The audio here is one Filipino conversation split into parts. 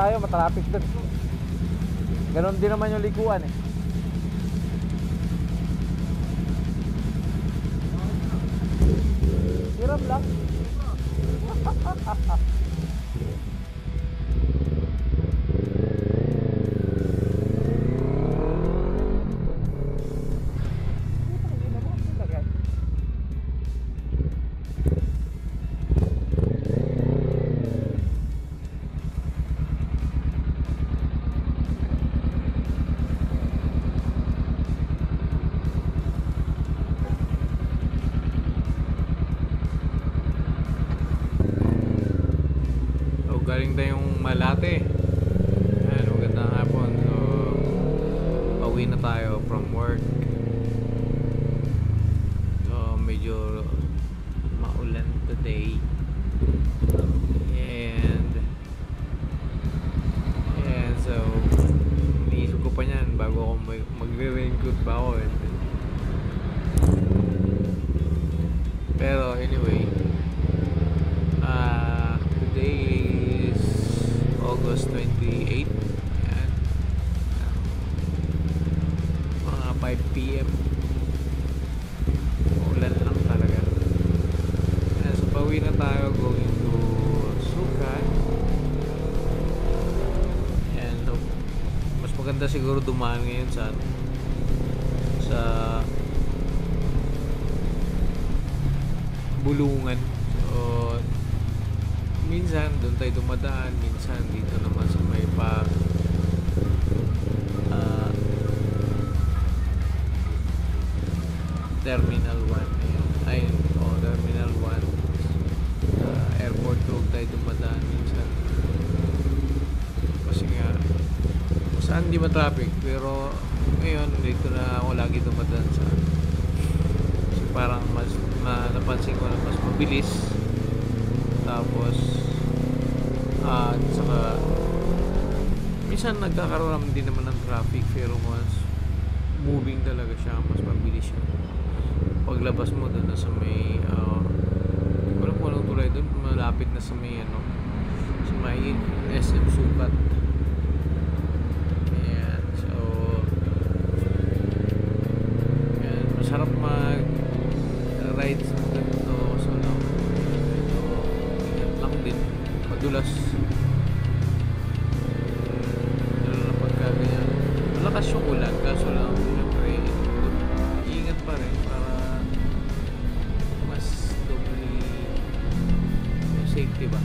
tayo, matraffic dun. Ganon din naman yung likuan eh. Hiram lang. Galing tayong Malate. Ayan, magandang hapon. So, pauwi na tayo from work. So, medyo maulan today. And so, iniisip ko pa niyan bago ako magre-raincoat pa ako eh. Pero anyway, today August 28. Ayan. Mga 5 PM. Ulan lang talaga. Ayan, so pauwi na tayo going to Sukat. And so, mas maganda siguro dumaan ngayon sa Bulungan. So minsan doon tayo dumadaan, minsan dito naman sa may Terminal 1. Ayun, Terminal 1. Airport road tayo dumadaan minsan. Kasi nga saan di ma-traffic, pero ngayon dito na ako lagi dumadaan sa kasi parang mas napansin ko na mas mabilis. Tapos saka minsan nagkakaroon din naman ng traffic, pero once moving talaga siya, mas mabilis siya. Paglabas mo doon na sa may wala ko anong tulay doon, malapit na sa may sa may SM Sukat. Ayan, so ayan, masarap mag ride dito, so din madulas lalo na pagka ganyan malakas yung ulan, kaso lang siyempre ingat pa rin para mas doubly safety ba.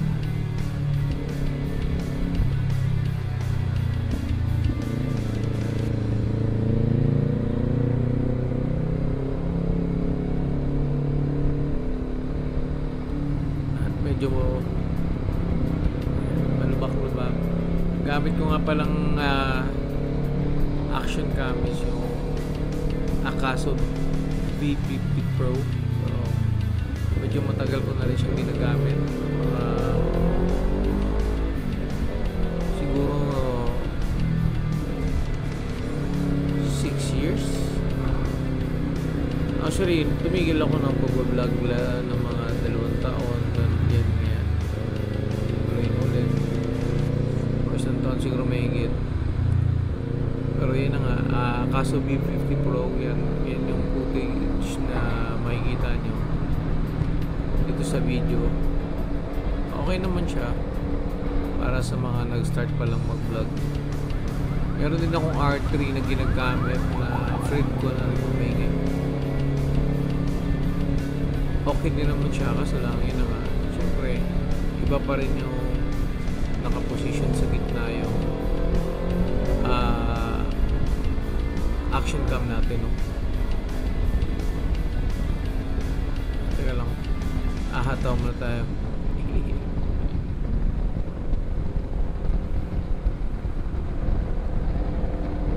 At medyo gamit ko nga palang action cam is yung Akaso V50 Pro. So medyo matagal ko na rin siyang ginagamit, siguro 6 years. Actually tumigil ako ng pag-vlog ng mga 2 taon yan. Siguro may higit, pero yun na nga, Akaso V50 Pro, yan yung footage na makikita nyo dito sa video. Okay naman siya para sa mga nag-start pa lang mag-vlog. Meron din akong R3 na ginagamit na afraid ko na rin humingin. Okay din naman siya, kaso lang yun na nga, syempre iba pa rin yung nakaposition sa gitna yung action cam natin, no? Teka lang, ahataw muna tayo.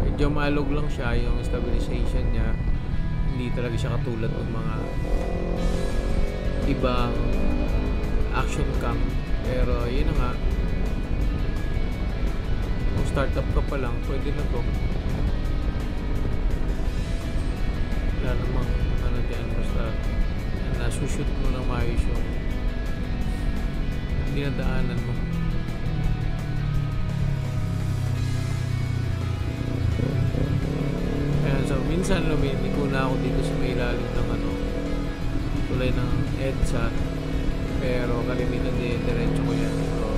Medyo malog lang siya yung stabilization niya, hindi talaga siya katulad ng mga ibang action cam, pero yun na nga, startup ka pa lang, pwede na to. Wala namang dyan, basta nasushoot mo ng maayos yung dinadaanan mo. minsan lumiliko na ako dito sa may ilalim ng ano, tulay ng EDSA, pero kalimitan din diretso ko yan. So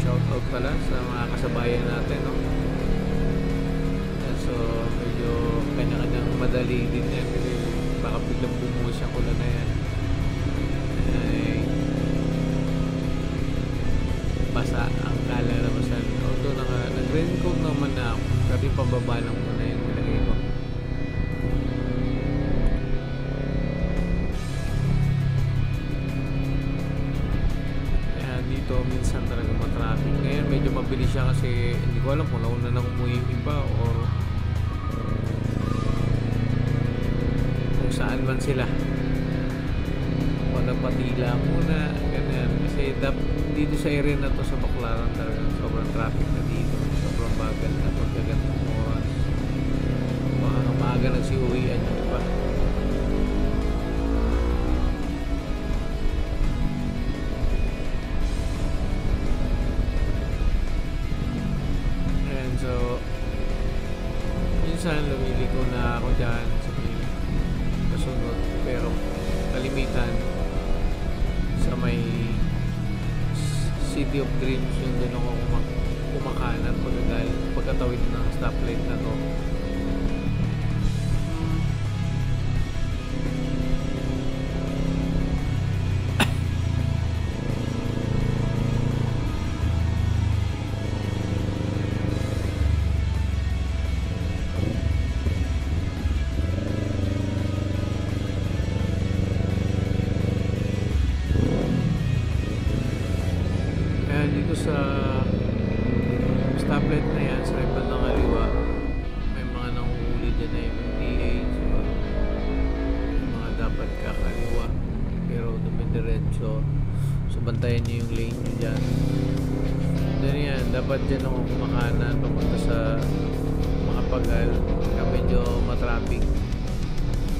shout out pala sa mga kasabayan natin, no? So medyo kanya-kanyang madali din yan kasi baka biglang bumuhos ang ulan na yan. Ay, basa ang kalalabasan. Although nag-raincoat naman na ako, pero yung pababa lang muna yung nilagay ko. Kaya dito minsan talaga matraffic. Ngayon medyo mabilis siya kasi hindi ko alam kung nauna nang umuwi yung iba or kung saan man sila. O nagpatila muna, ganyan. Kasi dito sa area na to sa Baclaran talaga sobrang traffic na dito. Sobrang bagal na pagkagat ng oras. Baka maaga nagsiuwian yung iba. And so minsan lumiliko na ako dyan sa kasunod, pero kalimitan sa may City of Dreams yung doon ako kumakanan pagkatawid ng stoplight na to. Dito sa stoplight na yan sa ibang kaliwa may mga nanguhuli dyan na MMDA, so may mga dapat kakaliwa pero dumidiretso, so bantayan nyo yung lane nyo dyan. Then yan, dapat dyan ako kumakanan papunta sa mga pagal kaya medyo matraffic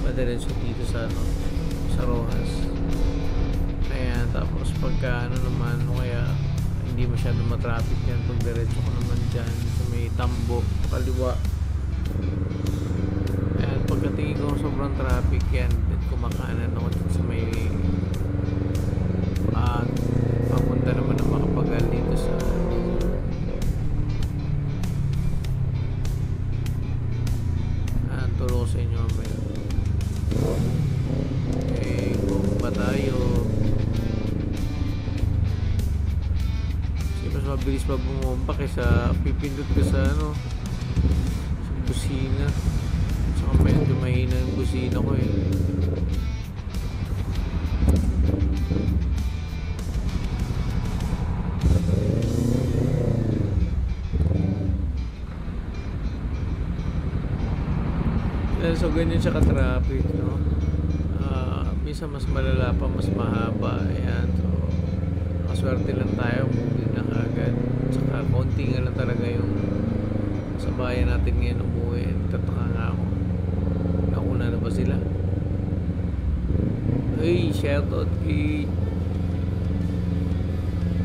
madiretso dito sa ano, sa Rojas. Ayan, tapos pagka ano naman kaya hindi masyadong matraffic yan pag diretso ko naman dyan sa may Tambo kaliwa. Ayan, pagkatingin ko sobrang traffic yan, kumakanan ako dito sa may papunta naman ng Makapagal dito sa turo ko sa inyo may okay, kung ba tayo mas mabilis pa bumompa kaysa pipindot ka sa ano, sa busina. Saka medyo mahina yung busina ko eh. So ganyan siya ka-traffic, no? Minsan mas malala pa, mas mahaba. Ayan, so kaswerte lang tayo, moving na agad. Saka konti nga lang talaga yung sa bayan natin ngayon umuwi. Tataka nga ako, nauna na ba sila? Uy, shoutout kay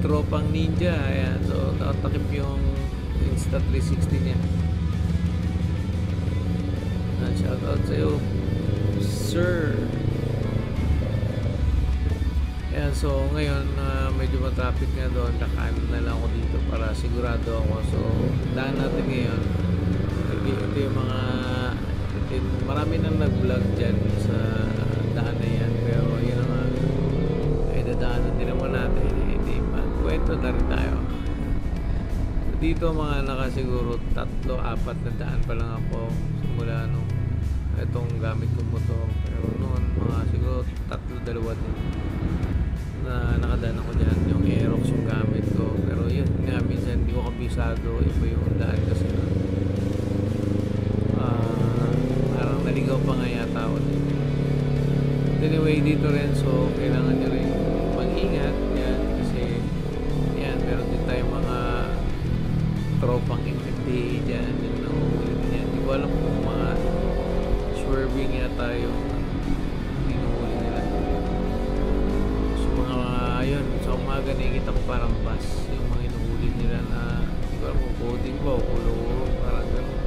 Tropang Ninja. Ayan, so nakatakip yung Insta360 niya. Shoutout sa'yo, sir. Ayan, so ngayon medyo matraffic nga doon, nakaano na lang ako dito para sigurado ako. So daan natin ngayon, ito yung mga marami nang nag-vlog dyan sa daan na yan, pero yun naman ay dadaanan din naman natin, hindi magkwento na rin tayo. Dito mga nakasiguro 3-4 na daan pa lang ako simula nung itong gamit kong motor, pero noon mga siguro 3-2 din na nakadaan ako dyan, yung Aerox yung gamit ko. Pero yun nga, minsan hindi ko kabisado iba yung daan kasi parang naligaw pa nga yata ako dito. Anyway, dito rin, so kailangan nyo rin mag-ingat yan kasi yan, meron din tayong mga tropang MMDA dyan, yung nahuhuli din yan. Hindi ko alam kung mga swerving yata yung hinuhuli nila. So mga yun, sa umaga nakikita ko parang bus yung mga hinuhuli nila na hindi ko alam kung coding ba o kuluro, parang gano'n.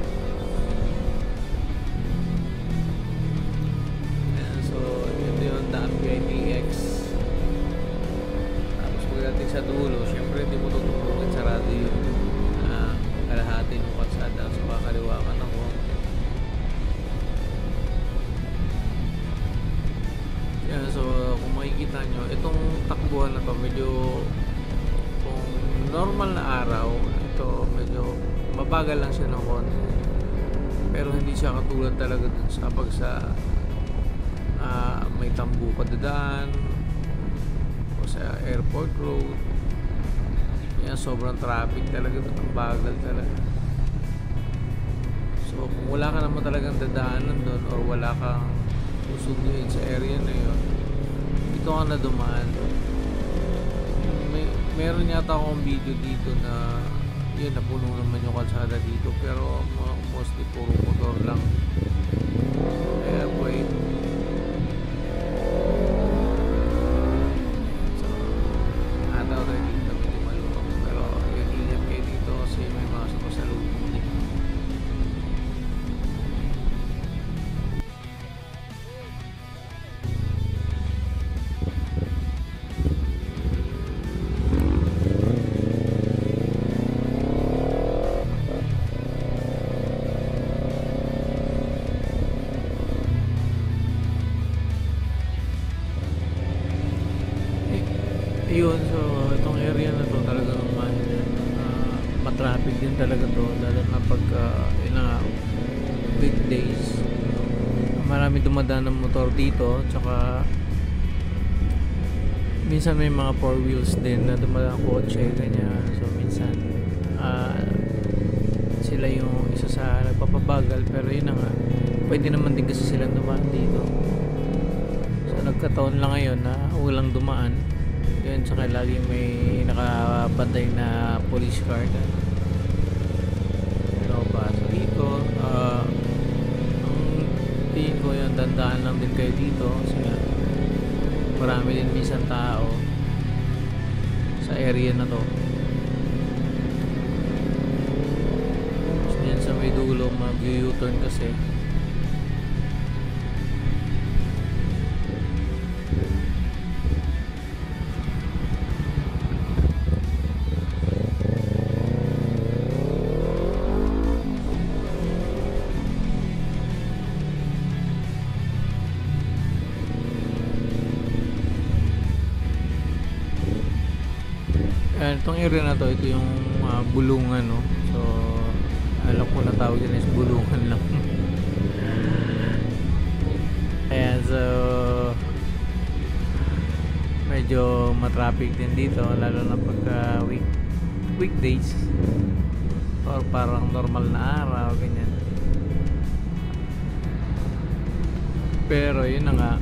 ito medyo kung normal na araw, ito medyo mabagal lang siya ng konti. Pero hindi siya katulad talaga dun sa pag sa may tambu ka dadaan o sa airport road. Yan, sobrang traffic talaga dun, ang bagal talaga. So kung wala ka naman talagang dadaanan dun or wala kang susunduin sa area na yun, dito ka na dumaan. Meron yata akong video dito na yun, napuno naman yung kalsada dito, pero mostly puro motor lang. Kaya wait, so ataw tayo dito medyo malulong, pero yun, ingat kayo dito kasi may mga sumasalubong din. Yun, so itong area na to talagang matraffic din talaga to, lalo na pag yun na, weekdays. Marami dumadaan ng motor dito, tsaka minsan may mga 4 wheels din na dumadaan, kotse, ganyan. So minsan sila yung isa sa nagpapabagal, pero yun na nga, pwede naman din kasi silang dumaan dito. So nagkataon lang ngayon na walang dumaan. Yun, tsaka lagi may nakabantay na police car na paso dito. Ang tingin ko yun, dandaan lang din kayo dito kasi nga marami din minsan tao sa area na to. So yan sa may dulo, mag-U-turn kasi. Itong area na to, ito yung bulungan, no? So alam ko na tawag dyan is bulungan lang. Ayan, so medyo matraffic din dito, lalo na pagka weekdays or parang normal na araw, ganyan. Pero yun na nga,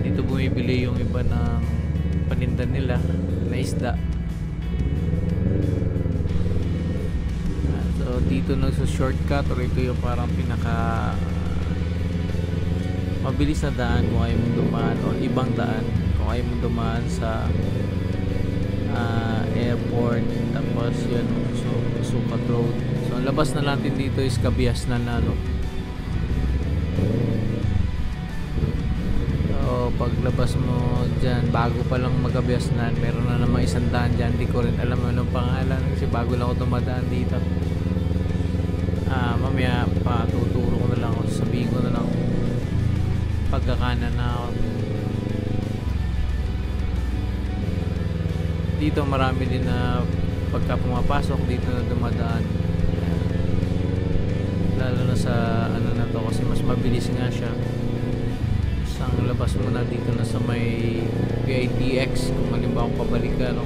dito bumibili yung iba ng paninda nila na isda. So dito nagso-shortcut, or ito yung parang pinaka mabilis na daan kung ayaw mong dumaan, o ibang daan kung ayaw mong dumaan sa airport. Tapos yun, so Sukat Road. So ang labas na natin dito is Kabias na no? Paglabas mo dyan, bago pa lang magkabiasnan, meron na namang 100 dyan. Di ko rin alam anong pangalan kasi bago lang ako dumadaan dito. Mamaya patuturo ko na lang, o sabihin ko na lang pagkakanan na ako. Dito marami din na pagka pumapasok dito na dumadaan, lalo na sa ano na to kasi mas mabilis nga siya. Ang labas mo na dito na sa may PITX kung halimbawa pabalik ka, no?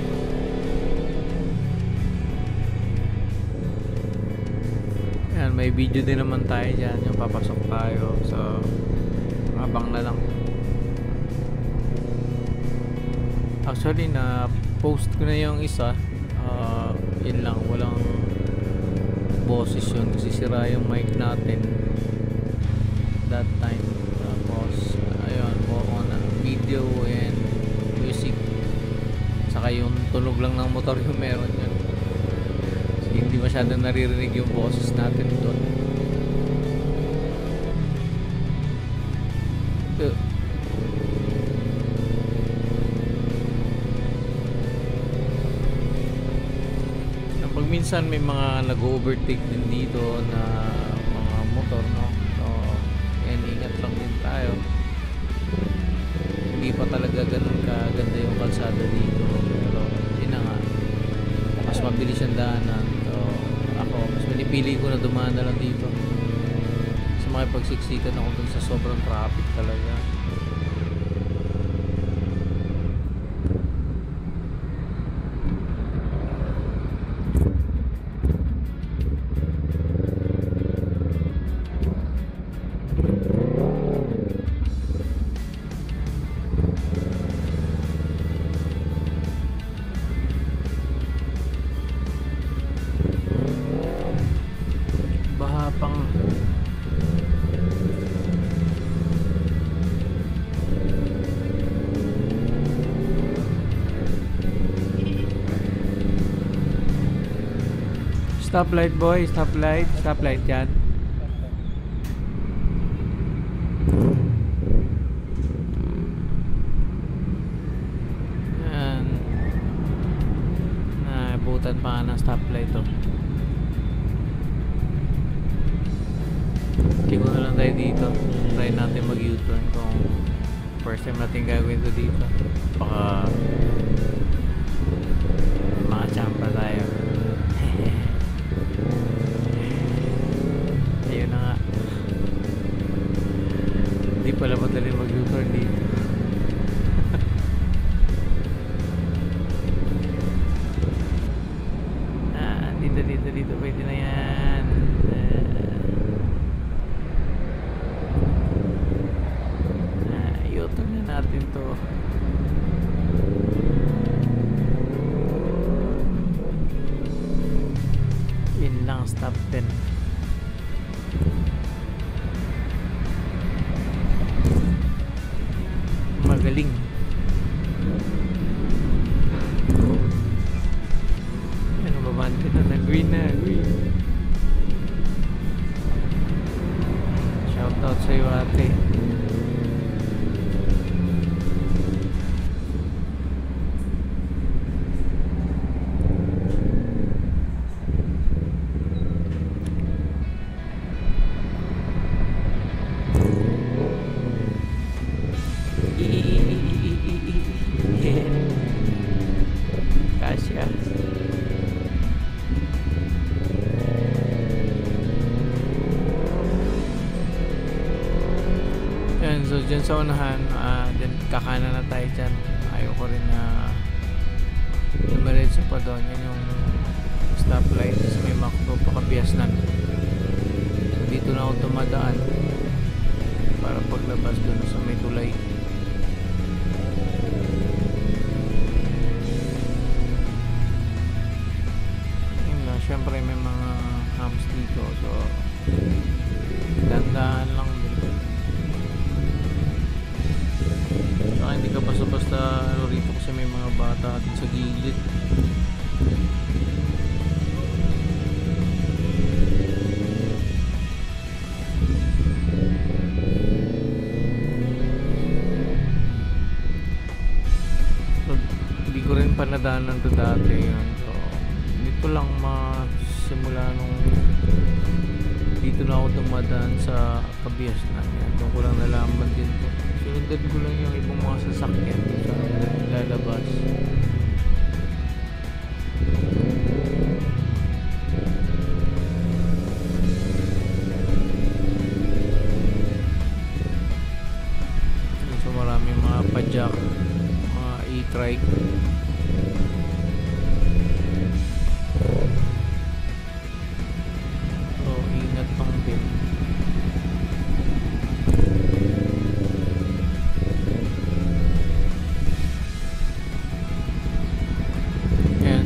Ayan, may video din naman tayo dyan yung papasok tayo, so abang na lang. Actually na post ko na yung isa, yun lang, walang boses yun kasi sira yung mic natin that time. Tapos ayun, buo na video and music, saka yung tunog lang ng motor yung meron yun, so, hindi masyadong naririnig yung boses natin doon. Pag minsan may mga nag-overtake din dito na mga motor, no? So ingat lang din tayo, hindi pa talaga ganun mabilis ang daanan. So ako mas pinipili ko na dumaan na lang dito sa makipagsiksikan ako dun sa sobrang traffic talaga. Baha pang stoplight boy, stoplight yan. Yan. Naibutan pa nga ng stoplight to. Tigo na lang tayo dito. Try natin mag U-turn kung first time natin gagawin ito dito. Baka mga champa tayo. Ayun na nga. Hindi pala madali mag U-turn dito. Dito pwede na yan. U-turn na natin to. Yun lang, stop 10. Magaling. Ano, babante na green na, green. Shout out sa'yo ate. Kasya. Yan, so dyan sa unahan, dyan kakanan na tayo dyan. Ayoko rin na dumiretso pa doon. Yan yung stoplight. May makto pakabiasnan. So dito na ako tumadaan para paglabas doon sa may tulay. Siyempre may mga hams dito, so dandahan lang din. Saka hindi ka basta-basta rito kasi may mga bata din sa gilid. So hindi ko rin pa nadaanan to dati yun. Dito lang masimula nung dito na ako dumadaan sa Kabiasnan. Doon ko lang nalaman din to. Sinundan ko lang yung ibang mga sasakyan sa lalabas. So maraming mga pajak, mga e-trike.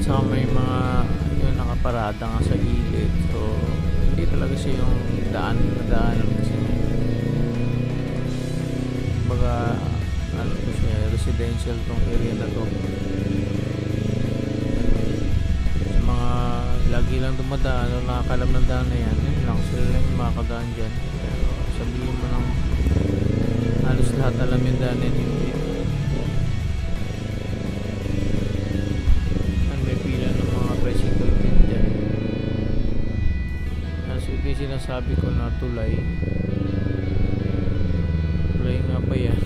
So may mga yung nakaparada nga sa gilid, so hindi talaga siya yung daan kasi baga ano to siya, residential tong area na to. Sa mga lagi lang dumadaan o nakakalam ng daan na yan, yun lang sila lang yung makakadaan dyan. Pero sabihin mo ng halos lahat alam yung daan yan, hindi. Sinasabi ko na tulay nga ba yan?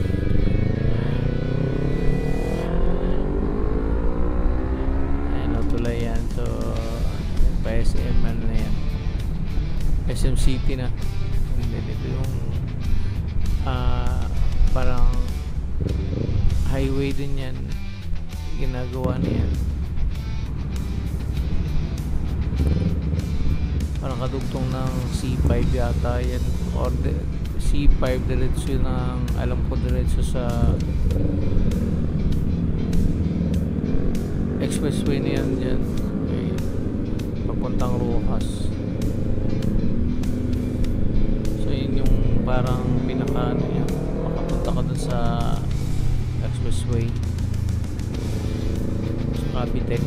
Ayan o, tulay tulay yan. So pa SM ano na yan, SM City na. Hindi, dito yung parang highway din yan, ginagawa na yan. Parang kadugtong ng C5 yata yan, or C5 diretso ng, alam ko diretso sa expressway na yan dyan, okay, papuntang Rojas. So yun yung parang pinaka ano yan, makapunta ka dun sa expressway sa Cavitex,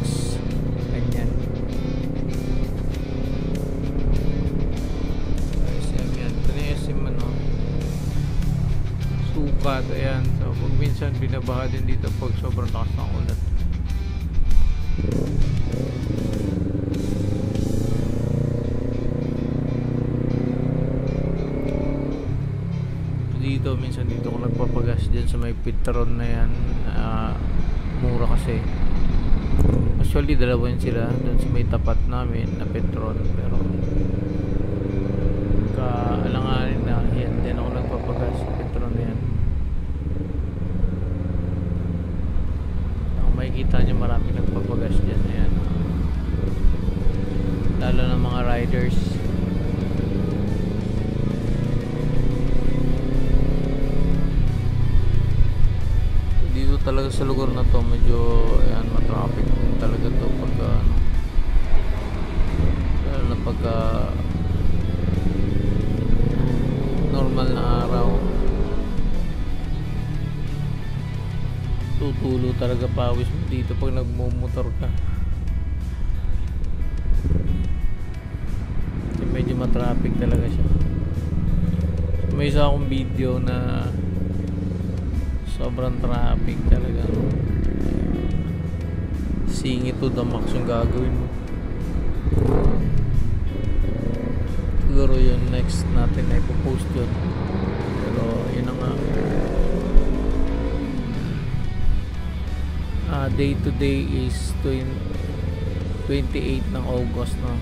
ganyan. SM yan, ito na yung SM ano, sukat, ayan. So pag minsan binabaha din dito pag sobrang lakas ng ulan. Dito minsan dito ko nagpapagas dyan sa may Petron na yan. Mura kasi, actually dalawa yun sila dun sa may tapat namin na Petron, pero kaalanganin na yan din ako nagpapagas sa Petron na yan. Ang makikita nyo marami nagpapagas dyan, ayan, lalo ng mga riders. Dito talaga sa lugar na to medyo ayan, matraffic din talaga to pagka lalo na pagka normal na araw, tutulo talaga pawis mo dito pag nagmumotor ka. Medyo matraffic talaga siya. May isa akong video na sobrang traffic talaga, singit to the max yung gagawin mo. Siguro yun next natin na ipopost yun, pero yun na nga. Day to day is 28 ng August, no?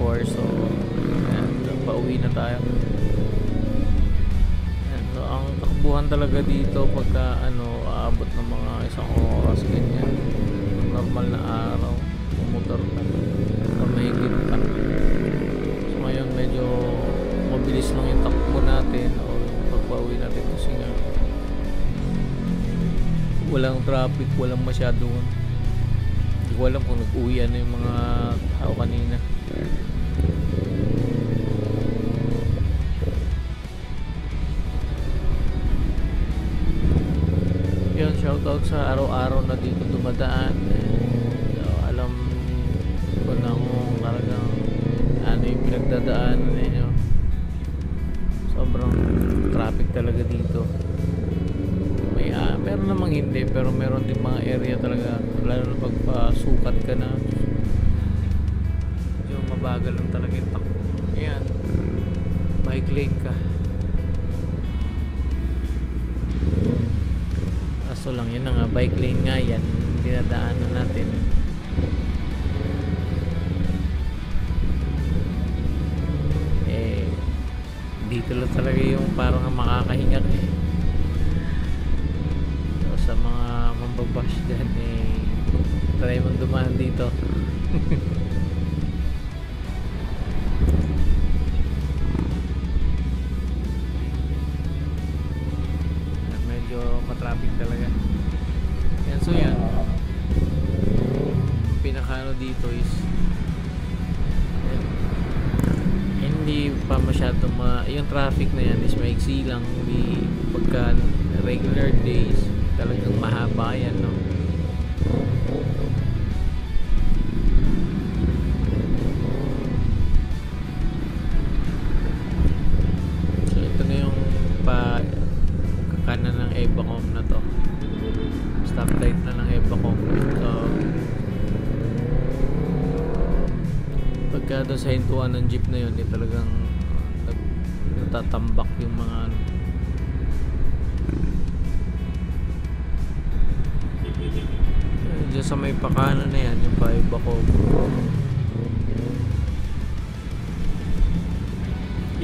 2024. So ayan, pauwi na tayo. So ang takbuhan talaga dito pagka ano, aabot ng mga isang oras ganyan, normal na araw, pumotor ka o mahigit pa. So ngayon medyo mabilis lang yung takbo natin o pagpauwi natin kasi nga walang traffic, walang masyadong, hindi ko alam kung nag-uwi ano yung mga tao kanina. Yun, shoutout sa araw-araw na dito dumadaan. So, alam ko na kung talagang ano yung pinagdadaanan ninyo. Sobrang traffic talaga dito. May meron namang hindi, pero meron din mga area talaga, lalo na pagpasukat ka na, yung mabagal lang talaga yung takbo. Ayan, bike lane ka. Kaso lang yun na nga, bike lane nga yan, dinadaanan natin. Dito lang talaga yung parang makakahinga eh. So, sa mga mambabash dyan try mong dumaan dito. Medyo matraffic talaga yan. So yan, pinakaano dito is hindi pa masyado yung traffic na yan is maiksi lang. Hindi pagka regular days talagang mahaba yan, no? So ito na yung kakanan ng Evacom na to, stoplight na ng Evacom. So pagka doon sa hintuan ng jeep na yun, talagang natatambak yung mga dyan sa may pakana na yan, yung Bahay Bacog.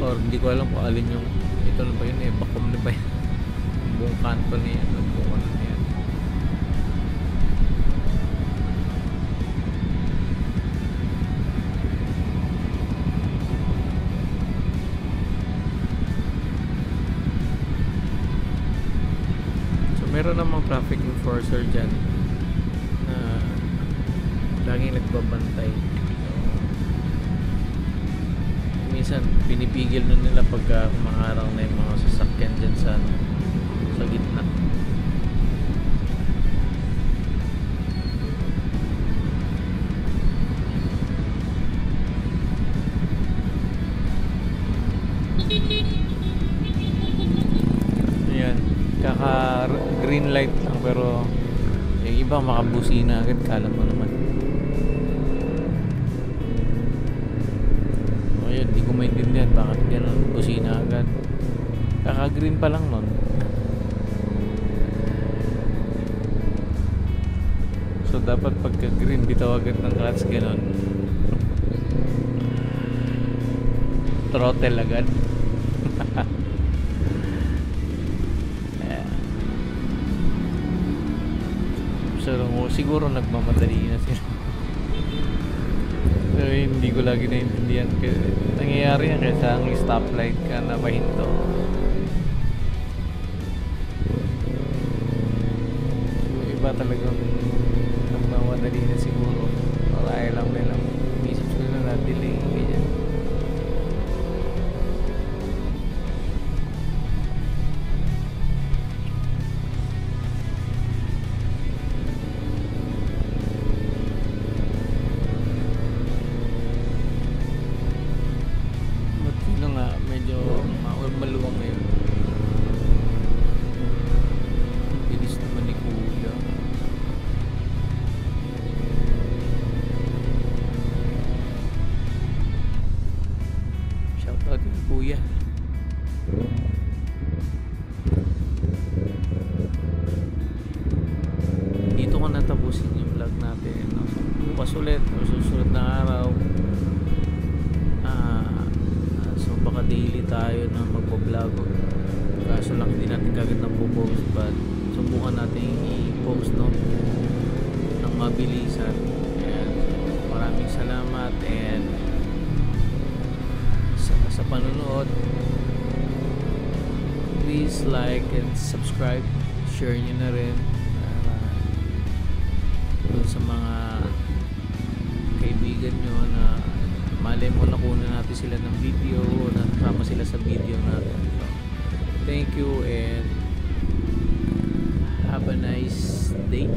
Or hindi ko alam kung alin yung ito na ba yun eh, Bacom na ba yan? Buong kanto na yan, buong ano na yan. So meron namang traffic enforcer dyan na laging nagbabantay. Minsan pinipigil na nila pagka kumaharang na yung mga sasakyan dyan sa gitna. Ayan, kaka green light lang pero yung iba makabusina agad, kala mo naman. Hindi ko maintindihan bakit gano'n, busina agad. Kaka-green pa lang nun. So dapat pagka-green bitaw agad ng clutch, gano'n. Throttle agad. So siguro nagmamadali na sila. So, hindi ko lagi naintindihan. Nangyayari yan kaysa ang stoplight ka na pahinto. So, iba talagang nagmamadali na siguro. Para ayaw lang nilang isip sila na delay. Ganyan. Medyo maluwang ngayon. Bilis naman ni Kuya. Shout out ni Kuya. Dito ko natapusin yung vlog natin, no? Bukas ulit o susunod na araw. Baka daily tayo na magpo-vlog, kaso lang hindi natin kagad na po-post, but subukan natin i-post, no, ng mabilisan. And maraming salamat and sa panunood. Please like and subscribe, share nyo na rin dun sa mga kaibigan nyo na malay mo nakuha natin sila ng video o nasama sila sa video natin. So, thank you and have a nice day.